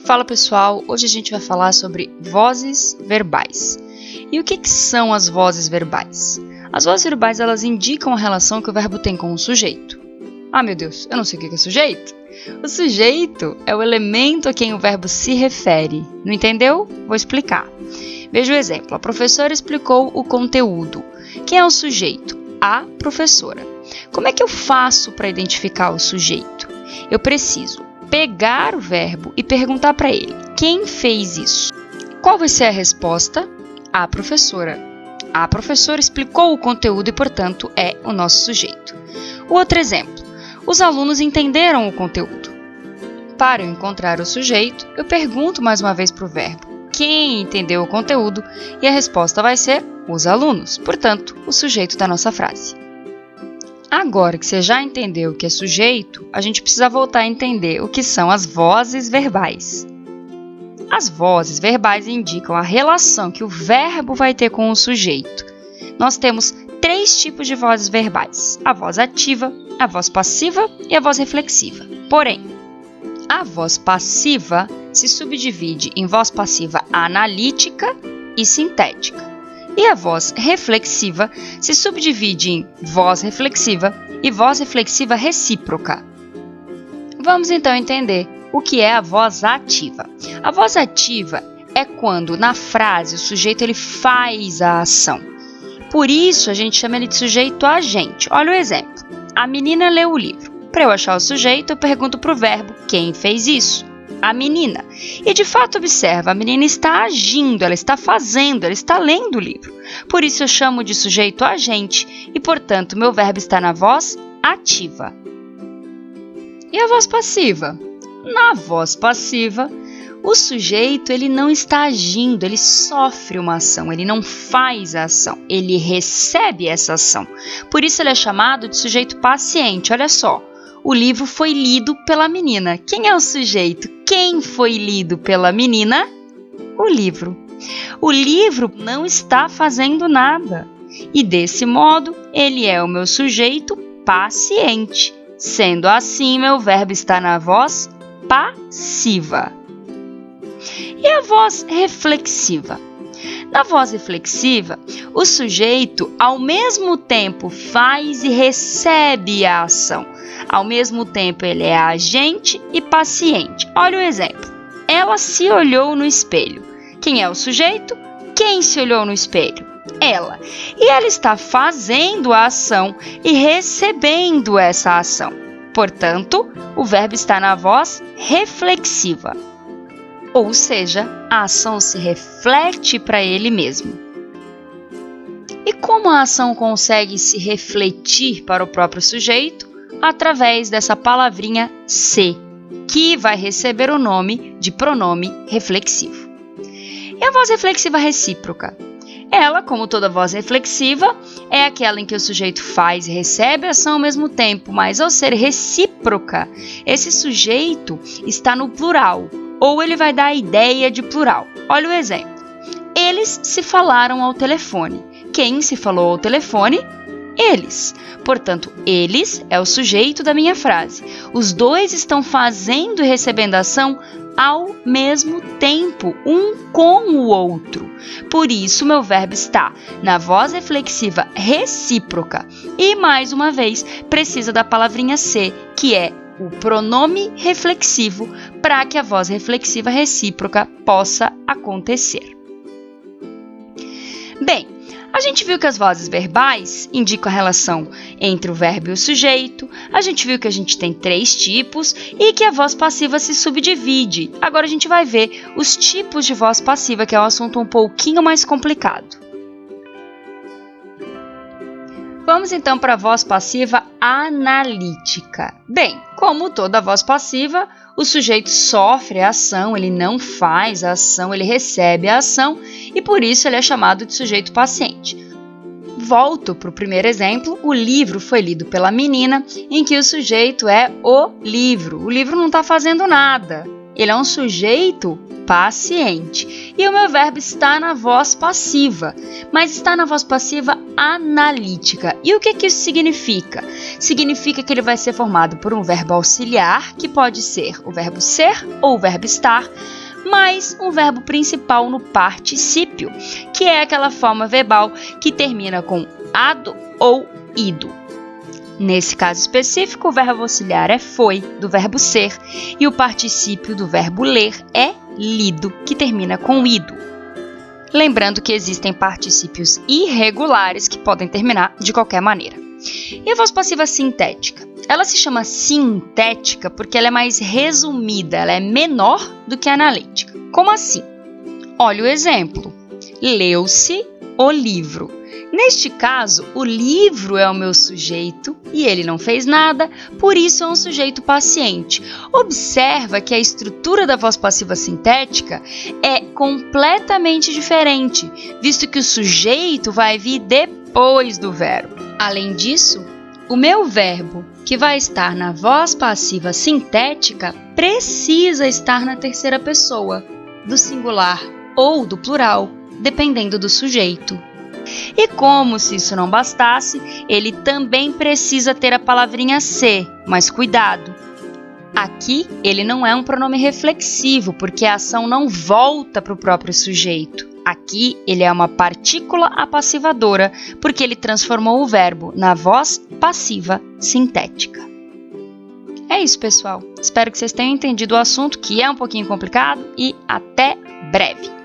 Fala pessoal, hoje a gente vai falar sobre vozes verbais. E o que são as vozes verbais? As vozes verbais elas indicam a relação que o verbo tem com o sujeito. Ah meu Deus, eu não sei o que é sujeito. O sujeito é o elemento a quem o verbo se refere. Não entendeu? Vou explicar. Veja o exemplo. A professora explicou o conteúdo. Quem é o sujeito? A professora. Como é que eu faço para identificar o sujeito? Eu preciso pegar o verbo e perguntar para ele: quem fez isso? Qual vai ser a resposta? A professora. A professora explicou o conteúdo e, portanto, é o nosso sujeito. O outro exemplo. Os alunos entenderam o conteúdo. Para eu encontrar o sujeito, eu pergunto mais uma vez para o verbo: quem entendeu o conteúdo? E a resposta vai ser os alunos, portanto, o sujeito da nossa frase. Agora que você já entendeu o que é sujeito, a gente precisa voltar a entender o que são as vozes verbais. As vozes verbais indicam a relação que o verbo vai ter com o sujeito. Nós temos 3 tipos de vozes verbais: a voz ativa, a voz passiva e a voz reflexiva. Porém, a voz passiva se subdivide em voz passiva analítica e sintética. E a voz reflexiva se subdivide em voz reflexiva e voz reflexiva recíproca. Vamos então entender o que é a voz ativa. A voz ativa é quando na frase o sujeito ele faz a ação. Por isso a gente chama ele de sujeito agente. Olha o exemplo. A menina leu o livro. Para eu achar o sujeito, eu pergunto para o verbo: quem fez isso? A menina. E de fato observa, a menina está agindo, ela está fazendo, ela está lendo o livro. Por isso eu chamo de sujeito agente e, portanto, meu verbo está na voz ativa. E a voz passiva? Na voz passiva, o sujeito ele não está agindo, ele sofre uma ação, ele não faz a ação, ele recebe essa ação. Por isso ele é chamado de sujeito paciente. Olha só. O livro foi lido pela menina. Quem é o sujeito? Quem foi lido pela menina? O livro. O livro não está fazendo nada. E desse modo, ele é o meu sujeito paciente. Sendo assim, meu verbo está na voz passiva. E a voz reflexiva? Na voz reflexiva, o sujeito, ao mesmo tempo, faz e recebe a ação. Ao mesmo tempo, ele é agente e paciente. Olha o exemplo. Ela se olhou no espelho. Quem é o sujeito? Quem se olhou no espelho? Ela. E ela está fazendo a ação e recebendo essa ação. Portanto, o verbo está na voz reflexiva. Ou seja, a ação se reflete para ele mesmo. E como a ação consegue se refletir para o próprio sujeito? Através dessa palavrinha se, que vai receber o nome de pronome reflexivo. E a voz reflexiva recíproca? Ela, como toda voz reflexiva, é aquela em que o sujeito faz e recebe a ação ao mesmo tempo, mas ao ser recíproca, esse sujeito está no plural, ou ele vai dar a ideia de plural. Olha o exemplo. Eles se falaram ao telefone. Quem se falou ao telefone? Eles. Portanto, eles é o sujeito da minha frase. Os dois estão fazendo e recebendo a ação ao mesmo tempo, um com o outro. Por isso, meu verbo está na voz reflexiva recíproca. E, mais uma vez, precisa da palavrinha se, que é o pronome reflexivo, para que a voz reflexiva recíproca possa acontecer. Bem, a gente viu que as vozes verbais indicam a relação entre o verbo e o sujeito, a gente viu que a gente tem 3 tipos e que a voz passiva se subdivide. Agora a gente vai ver os tipos de voz passiva, que é um assunto um pouquinho mais complicado. Vamos então para a voz passiva analítica. Bem, como toda voz passiva, o sujeito sofre a ação, ele não faz a ação, ele recebe a ação e por isso ele é chamado de sujeito paciente. Volto para o primeiro exemplo. O livro foi lido pela menina, em que o sujeito é o livro. O livro não está fazendo nada. ele é um sujeito paciente. E o meu verbo está na voz passiva, mas está na voz passiva analítica. E o que isso significa? Significa que ele vai ser formado por um verbo auxiliar, que pode ser o verbo ser ou o verbo estar, mais um verbo principal no particípio, que é aquela forma verbal que termina com ado ou ido. Nesse caso específico, o verbo auxiliar é foi, do verbo ser, e o particípio do verbo ler é lido, que termina com ido. Lembrando que existem particípios irregulares que podem terminar de qualquer maneira. E a voz passiva sintética? Ela se chama sintética porque ela é mais resumida, ela é menor do que a analítica. Como assim? Olha o exemplo. Leu-se o livro. Neste caso, o livro é o meu sujeito e ele não fez nada, por isso é um sujeito paciente. Observa que a estrutura da voz passiva sintética é completamente diferente, visto que o sujeito vai vir depois do verbo. Além disso, o meu verbo, que vai estar na voz passiva sintética, precisa estar na terceira pessoa, do singular ou do plural, dependendo do sujeito. E como se isso não bastasse, ele também precisa ter a palavrinha ser, mas cuidado! Aqui, ele não é um pronome reflexivo, porque a ação não volta para o próprio sujeito. Aqui, ele é uma partícula apassivadora, porque ele transformou o verbo na voz passiva sintética. É isso, pessoal. Espero que vocês tenham entendido o assunto, que é um pouquinho complicado, e até breve!